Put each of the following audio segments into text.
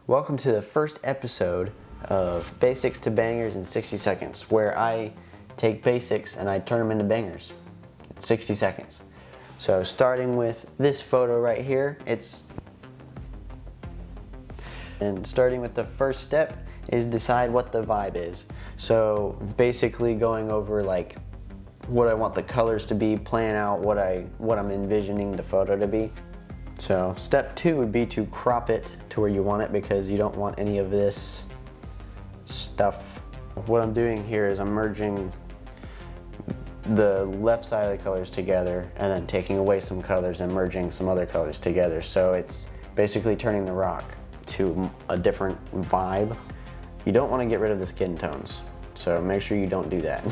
Welcome to the first episode of Basics to Bangers in 60 Seconds, where I take basics and I turn them into bangers in 60 seconds. So starting with this photo right here, starting with the first step is decide what the vibe is. So basically going over like what I want the colors to be, plan out what I'm envisioning the photo to be. So step 2 would be to crop it to where you want it, because you don't want any of this stuff. What I'm doing here is I'm merging the left side of the colors together and then taking away some colors and merging some other colors together. So it's basically turning the rock to a different vibe. You don't want to get rid of the skin tones, so make sure you don't do that.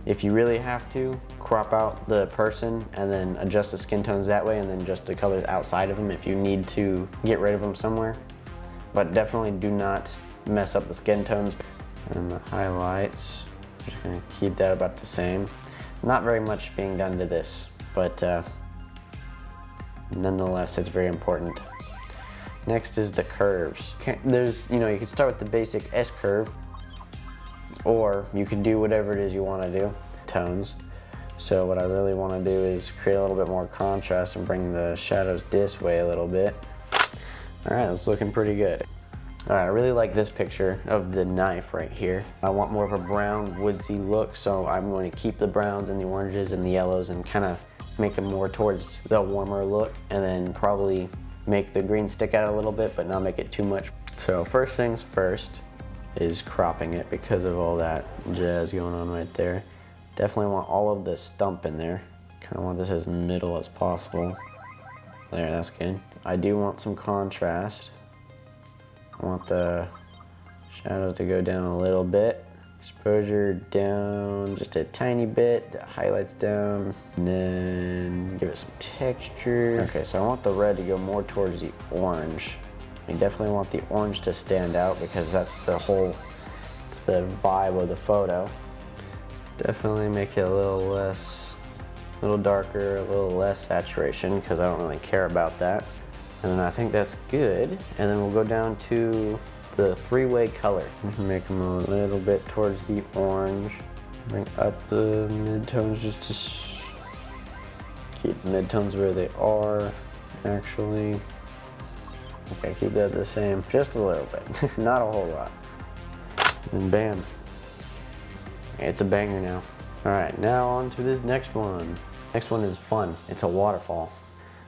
If you really have to, crop out the person and then adjust the skin tones that way, and then just the colors outside of them if you need to get rid of them somewhere. But definitely do not mess up the skin tones. And the highlights, just gonna keep that about the same. Not very much being done to this, but nonetheless it's very important. Next is the curves. You can start with the basic S curve, or you can do whatever it is you want to do. Tones. So what I really want to do is create a little bit more contrast and bring the shadows this way a little bit. Alright, that's looking pretty good. Alright, I really like this picture of the knife right here. I want more of a brown, woodsy look, so I'm going to keep the browns and the oranges and the yellows and kind of make them more towards the warmer look, and then probably make the green stick out a little bit, but not make it too much. So first things first is cropping it because of all that jazz going on right there. Definitely want all of the stump in there. Kind of want this as middle as possible. There, that's good. I do want some contrast. I want the shadows to go down a little bit. Exposure down just a tiny bit. The highlights down. And then give it some texture. Okay, so I want the red to go more towards the orange. I definitely want the orange to stand out because that's it's the vibe of the photo. Definitely make it a little darker, a little less saturation, because I don't really care about that. And then I think that's good. And then we'll go down to the three-way color. Make them a little bit towards the orange. Bring up the midtones just to keep the midtones where they are, actually. Okay, keep that the same, just a little bit, not a whole lot. And bam, it's a banger now. All right, now on to this next one. Next one is fun. It's a waterfall.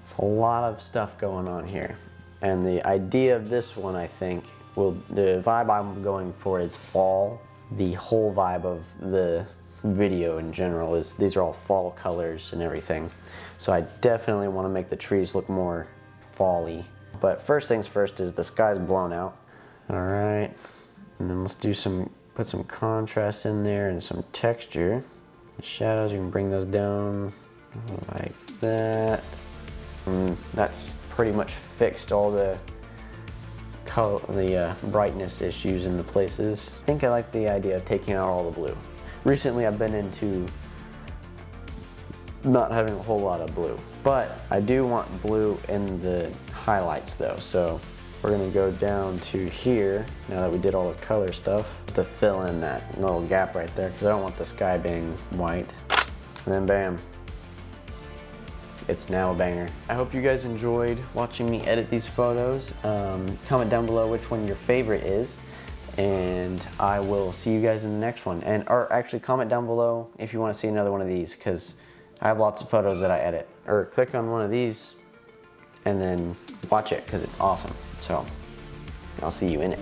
It's a lot of stuff going on here. And the idea of this one, I think, the vibe I'm going for is fall. The whole vibe of the video in general is these are all fall colors and everything. So I definitely want to make the trees look more fall-y. But first things first is the sky's blown out. All right, and then let's put some contrast in there and some texture. The shadows, you can bring those down like that. And that's pretty much fixed all the color, the brightness issues in the places. I think I like the idea of taking out all the blue. Recently I've been into not having a whole lot of blue, but I do want blue in the highlights though, so we're gonna go down to here now that we did all the color stuff to fill in that little gap right there, because I don't want the sky being white. And then bam, it's now a banger. I hope you guys enjoyed watching me edit these photos. Comment down below which one your favorite is, and I will see you guys in the next one. Or actually comment down below if you want to see another one of these, because I have lots of photos that I edit. Or click on one of these and then watch it, because it's awesome. So I'll see you in it.